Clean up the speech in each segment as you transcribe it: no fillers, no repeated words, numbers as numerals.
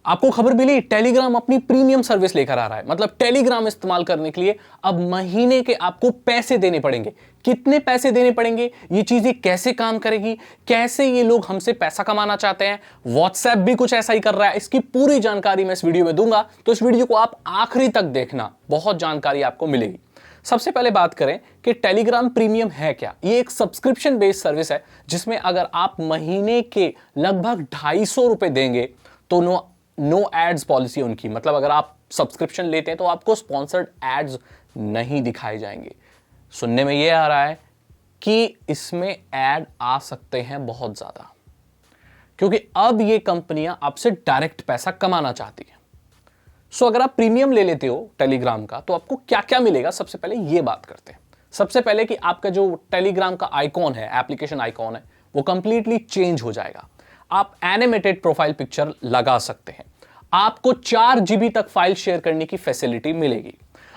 आपको खबर मिली, टेलीग्राम अपनी प्रीमियम सर्विस लेकर आ रहा है। मतलब टेलीग्राम इस्तेमाल करने के लिए अब महीने के आपको पैसे देने पड़ेंगे। कितने पैसे देने पड़ेंगे, ये चीजें कैसे काम करेगी, कैसे ये लोग हमसे पैसा कमाना चाहते हैं, व्हाट्सएप भी कुछ ऐसा ही कर रहा है, इसकी पूरी जानकारी मैं इस वीडियो में दूंगा। तो इस वीडियो को आप आखिरी तक देखना, बहुत जानकारी आपको मिलेगी। सबसे पहले बात करें कि टेलीग्राम प्रीमियम है क्या। ये एक सब्सक्रिप्शन बेस्ड सर्विस है, जिसमें अगर आप महीने के लगभग 250 रुपए देंगे तो नो एड्स पॉलिसी उनकी। मतलब अगर आप सब्सक्रिप्शन लेते हैं तो आपको स्पॉन्सर्ड एड्स नहीं दिखाए जाएंगे। सुनने में यह आ रहा है कि इसमें एड आ सकते हैं बहुत ज्यादा, क्योंकि अब ये कंपनियां आपसे डायरेक्ट पैसा कमाना चाहती हैं। सो अगर आप प्रीमियम ले लेते हो टेलीग्राम का तो आपको क्या क्या मिलेगा, सबसे पहले ये बात करते हैं। सबसे पहले कि आपका जो टेलीग्राम का आइकॉन है, एप्लीकेशन आइकॉन है, वो कंप्लीटली चेंज हो जाएगा। आप एनिमेटेड प्रोफाइल पिक्चर लगा सकते हैं। आपको 4 GB तक फाइल शेयर करने की फैसिलिटी मिलेगी।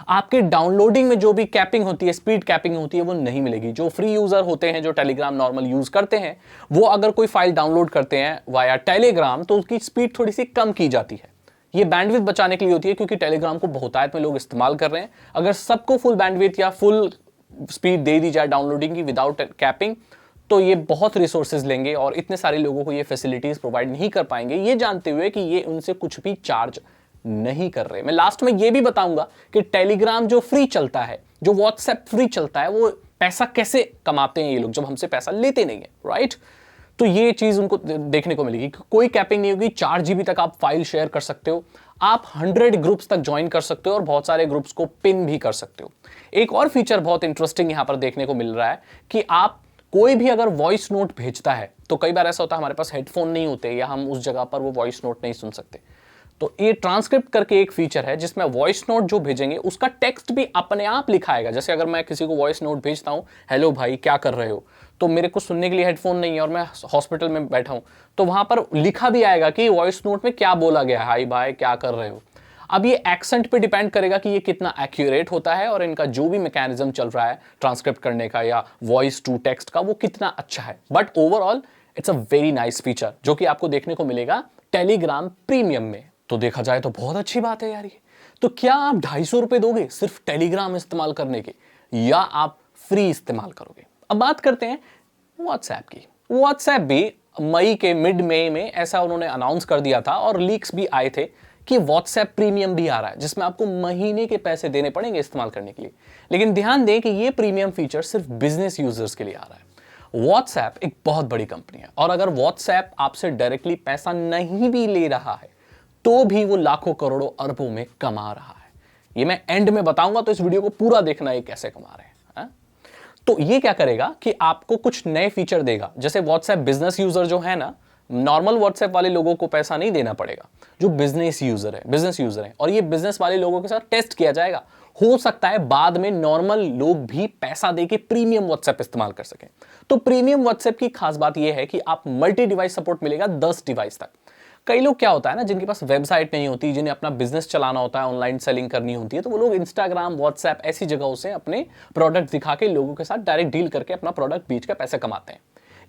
आपके डाउनलोडिंग में जो भी कैपिंग होती है, स्पीड कैपिंग होती है, वो नहीं मिलेगी। जो फ्री यूजर होते हैं, जो टेलीग्राम नॉर्मल यूज करते हैं, वो अगर कोई फाइल डाउनलोड करते हैं वाया टेलीग्राम तो उसकी स्पीड थोड़ी सी कम की जाती है। ये बैंडविड्थ बचाने के लिए होती है, क्योंकि टेलीग्राम को बहुतायत में लोग इस्तेमाल कर रहे हैं। अगर सबको फुल बैंडविड्थ या फुल स्पीड दे दी जाए डाउनलोडिंग की विदाउट कैपिंग, तो ये बहुत रिसोर्सेज लेंगे और इतने सारे लोगों को ये फैसिलिटीज प्रोवाइड नहीं कर पाएंगे, ये जानते हुए कि ये उनसे कुछ भी चार्ज नहीं कर रहे। मैं लास्ट में ये भी बताऊंगा कि टेलीग्राम जो फ्री चलता है, जो व्हाट्सएप फ्री चलता है, वो पैसा कैसे कमाते हैं ये लोग जब हमसे पैसा लेते नहीं है, राइट। तो ये चीज उनको देखने को मिलेगी। कोई कैपिंग नहीं होगी, 4 GB तक आप फाइल शेयर कर सकते हो। आप 100 ग्रुप्स तक ज्वाइन कर सकते हो और बहुत सारे ग्रुप्स को पिन भी कर सकते हो। एक और फीचर बहुत इंटरेस्टिंग यहां पर देखने को मिल रहा है कि आप कोई भी अगर वॉइस नोट भेजता है, तो कई बार ऐसा होता है हमारे पास हेडफोन नहीं होते या हम उस जगह पर वो वॉइस नोट नहीं सुन सकते, तो ये ट्रांसक्रिप्ट करके एक फीचर है जिसमें वॉइस नोट जो भेजेंगे उसका टेक्स्ट भी अपने आप लिखा आएगा। जैसे अगर मैं किसी को वॉइस नोट भेजता हूं, हेलो भाई क्या कर रहे हो, तो मेरे को सुनने के लिए हेडफोन नहीं है और मैं हॉस्पिटल में बैठा हूं, तो वहां पर लिखा भी आएगा कि वॉइस नोट में क्या बोला गया है, हाय भाई क्या कर रहे हो। अब ये एक्सेंट पे डिपेंड करेगा कि ये कितना एक्यूरेट होता है और इनका जो भी मैकेनिज्म चल रहा है ट्रांसक्रिप्ट करने का या वॉइस टू टेक्स्ट का, वो कितना अच्छा है। But overall it's a very nice feature जो कि आपको देखने को मिलेगा टेलीग्राम प्रीमियम में। तो देखा जाए तो बहुत अच्छी बात है यार ये। तो क्या आप 250 रुपए दोगे सिर्फ टेलीग्राम इस्तेमाल करने के, या आप फ्री इस्तेमाल करोगे। अब बात करते हैं व्हाट्सएप की। व्हाट्सएप भी मई के मिड मई में ऐसा उन्होंने अनाउंस कर दिया था और लीक्स भी आए थे कि व्हाट्सएप प्रीमियम भी आ रहा है, जिसमें आपको महीने के पैसे देने पड़ेंगे इस्तेमाल करने के लिए। लेकिन ध्यान दें कि ये प्रीमियम फीचर सिर्फ बिजनेस यूजर्स के लिए आ रहा है। व्हाट्सएप एक बहुत बड़ी कंपनी है और अगर व्हाट्सएप आपसे डायरेक्टली पैसा नहीं भी ले रहा है तो भी वो लाखों करोड़ों अरबों में कमा रहा है। ये मैं एंड में बताऊंगा, तो इस वीडियो को पूरा देखना है कैसे कमा रहे हैं। तो ये क्या करेगा कि आपको कुछ नए फीचर देगा। जैसे व्हाट्सएप बिजनेस यूजर जो है ना, नॉर्मल व्हाट्सएप वाले लोगों को पैसा नहीं देना पड़ेगा, जो बिजनेस यूजर है और ये बिजनेस वाले लोगों के साथ टेस्ट किया जाएगा। हो सकता है बाद में नॉर्मल लोग भी पैसा देके प्रीमियम व्हाट्सएप इस्तेमाल कर सकें। तो प्रीमियम व्हाट्सएप की खास बात यह है कि आप मल्टी डिवाइस सपोर्ट मिलेगा 10 डिवाइस तक। कई लोग क्या होता है ना, जिनके पास वेबसाइट नहीं होती, जिन्हें अपना बिजनेस चलाना होता है, ऑनलाइन सेलिंग करनी होती है, तो वो लोग इंस्टाग्राम, व्हाट्सएप ऐसी जगहों से अपने प्रोडक्ट दिखा के लोगों के साथ डायरेक्ट डील करके अपना प्रोडक्ट बेच कर पैसे कमाते हैं।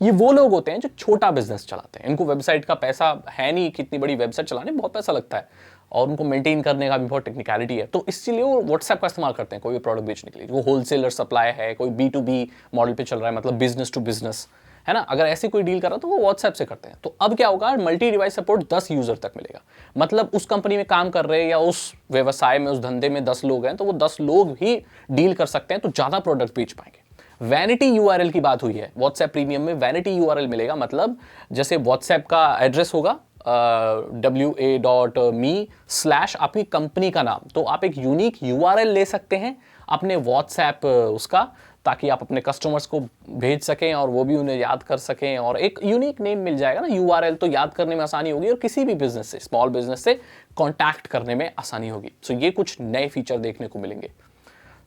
ये वो लोग होते हैं जो छोटा बिजनेस चलाते हैं। इनको वेबसाइट का पैसा है नहीं, कितनी बड़ी वेबसाइट चलाने में बहुत पैसा लगता है और उनको मेंटेन करने का भी बहुत टेक्निकलिटी है, तो इसलिए वो व्हाट्सएप का इस्तेमाल करते हैं कोई भी प्रोडक्ट बेचने के लिए। वो होलसेलर सप्लाई है, कोई B2B मॉडल पे चल रहा है, मतलब बिजनेस टू बिजनेस है ना, अगर ऐसी कोई डील कर रहा है तो वो व्हाट्सएप से करते हैं। तो अब क्या होगा, मल्टी डिवाइस सपोर्ट 10 यूजर तक मिलेगा। मतलब उस कंपनी में काम कर रहे हैं या उस व्यवसाय में, उस धंधे में 10 लोग हैं, तो वो 10 लोग ही डील कर सकते हैं, तो ज्यादा प्रोडक्ट बेच पाएंगे। वैनिटी यूआरएल की बात हुई है, व्हाट्सएप प्रीमियम में वैनिटी यूआरएल मिलेगा। मतलब जैसे व्हाट्सएप का एड्रेस होगा wa.me/ आपकी कंपनी का नाम, तो आप एक यूनिक यूआरएल ले सकते हैं अपने व्हाट्सएप उसका, ताकि आप अपने कस्टमर्स को भेज सकें और वो भी उन्हें याद कर सकें, और एक यूनिक नेम मिल जाएगा ना यूआरएल, तो याद करने में आसानी होगी और किसी भी बिजनेस से, स्मॉल बिजनेस से कांटेक्ट करने में आसानी होगी। सो ये कुछ नए फीचर देखने को मिलेंगे।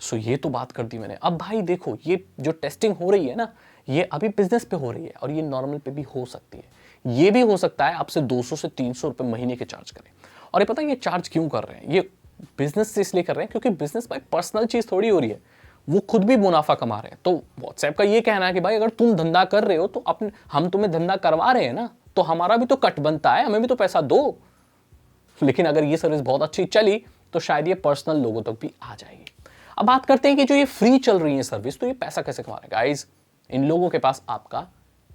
सो ये तो बात कर दी मैंने। अब भाई देखो, ये जो टेस्टिंग हो रही है ना, ये अभी बिजनेस पे हो रही है और ये नॉर्मल पे भी हो सकती है। ये भी हो सकता है आपसे 200 से 300 रुपए महीने के चार्ज करें। और ये पता है ये चार्ज क्यों कर रहे हैं, ये बिजनेस से इसलिए कर रहे हैं क्योंकि बिजनेस भाई पर्सनल चीज थोड़ी हो रही है, वो खुद भी मुनाफा कमा रहे हैं। तो व्हाट्सएप का ये कहना है कि भाई अगर तुम धंधा कर रहे हो तो अपने, हम तुम्हें धंधा करवा रहे हैं ना, तो हमारा भी तो कट बनता है, हमें भी तो पैसा दो। लेकिन अगर ये सर्विस बहुत अच्छी चली तो शायद ये पर्सनल लोगों तक भी आ जाएगी। अब बात करते हैं कि जो ये फ्री चल रही है सर्विस, तो ये पैसा कैसे कमा रहे हैं गाइस? इन लोगों के पास आपका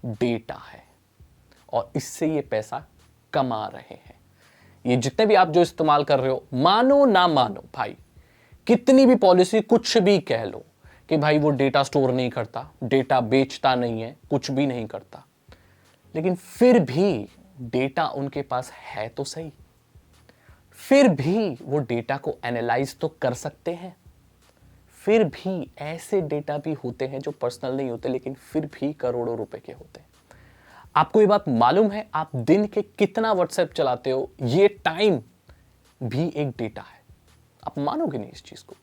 डेटा है और इससे ये पैसा कमा रहे हैं। ये जितने भी आप जो इस्तेमाल कर रहे हो, मानो ना मानो भाई, कितनी भी पॉलिसी कुछ भी कह लो कि भाई वो डेटा स्टोर नहीं करता, डेटा बेचता नहीं है, कुछ भी नहीं करता, लेकिन फिर भी डेटा उनके पास है तो सही, फिर भी वो डेटा को एनालाइज तो कर सकते हैं। फिर भी ऐसे डेटा भी होते हैं जो पर्सनल नहीं होते लेकिन फिर भी करोड़ों रुपए के होते हैं। आपको ये बात मालूम है, आप दिन के कितना व्हाट्सएप चलाते हो, ये टाइम भी एक डेटा है। आप मानोगे नहीं इस चीज को।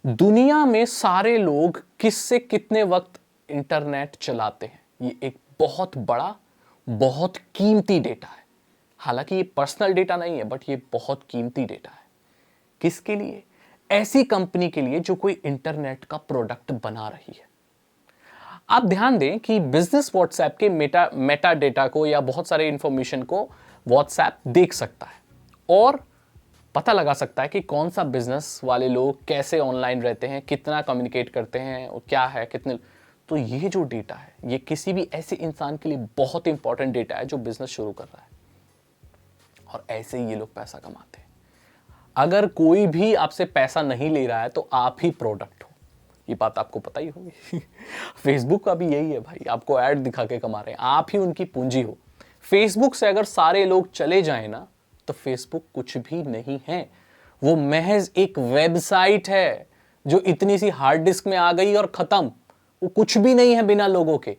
दुनिया में सारे लोग किससे कितने वक्त इंटरनेट चलाते हैं, ये एक बहुत बड़ा, बहुत कीमती डेटा है। हालांकि ये पर्सनल डेटा नहीं है, बट ये बहुत कीमती डेटा है। किसके लिए? ऐसी कंपनी के लिए जो कोई इंटरनेट का प्रोडक्ट बना रही है। आप ध्यान दें कि बिजनेस व्हाट्सएप के मेटा डेटा को या बहुत सारे इंफॉर्मेशन को व्हाट्सएप देख सकता है और पता लगा सकता है कि कौन सा बिजनेस वाले लोग कैसे ऑनलाइन रहते हैं, कितना कम्युनिकेट करते हैं और क्या है, कितने। तो ये जो डेटा है, ये किसी भी ऐसे इंसान के लिए बहुत इंपॉर्टेंट डेटा है जो बिजनेस शुरू कर रहा है, और ऐसे ही ये लोग पैसा कमाते हैं। अगर कोई भी आपसे पैसा नहीं ले रहा है तो आप ही प्रोडक्ट हो, ये बात आपको पता ही होगी। फेसबुक का भी यही है भाई, आपको ऐड दिखा के कमा रहे हैं, आप ही उनकी पूंजी हो। फेसबुक से अगर सारे लोग चले जाएं ना, तो फेसबुक कुछ भी नहीं है। वो महज एक वेबसाइट है जो इतनी सी हार्ड डिस्क में आ गई और खत्म। वो कुछ भी नहीं है बिना लोगों के।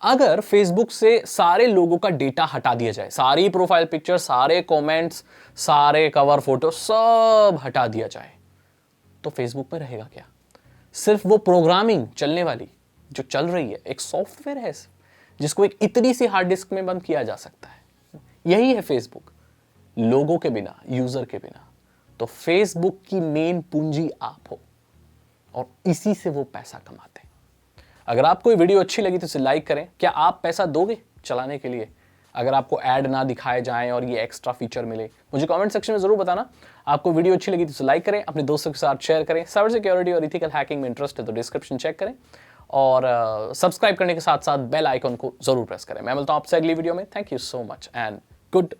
अगर फेसबुक से सारे लोगों का डेटा हटा दिया जाए, सारी प्रोफाइल पिक्चर, सारे कमेंट्स, सारे कवर फोटो सब हटा दिया जाए, तो फेसबुक में रहेगा क्या? सिर्फ वो प्रोग्रामिंग चलने वाली जो चल रही है, एक सॉफ्टवेयर है जिसको एक इतनी सी हार्ड डिस्क में बंद किया जा सकता है। यही है फेसबुक, लोगों के बिना, यूजर के बिना। तो फेसबुक की मेन पूंजी आप हो और इसी से वो पैसा कमाते हैं। अगर आपको ये वीडियो अच्छी लगी तो इसे लाइक करें। क्या आप पैसा दोगे चलाने के लिए अगर आपको ऐड ना दिखाए जाएं और ये एक्स्ट्रा फीचर मिले? मुझे कमेंट सेक्शन में जरूर बताना। आपको वीडियो अच्छी लगी तो इसे लाइक करें, अपने दोस्तों के साथ शेयर करें। साइबर सिक्योरिटी और इथिकल हैकिंग में इंटरेस्ट है तो डिस्क्रिप्शन चेक करें और सब्सक्राइब करने के साथ साथ बेल आइकन को जरूर प्रेस करें। मैं मिलता हूं आपसे अगली वीडियो में। Thank you so much and good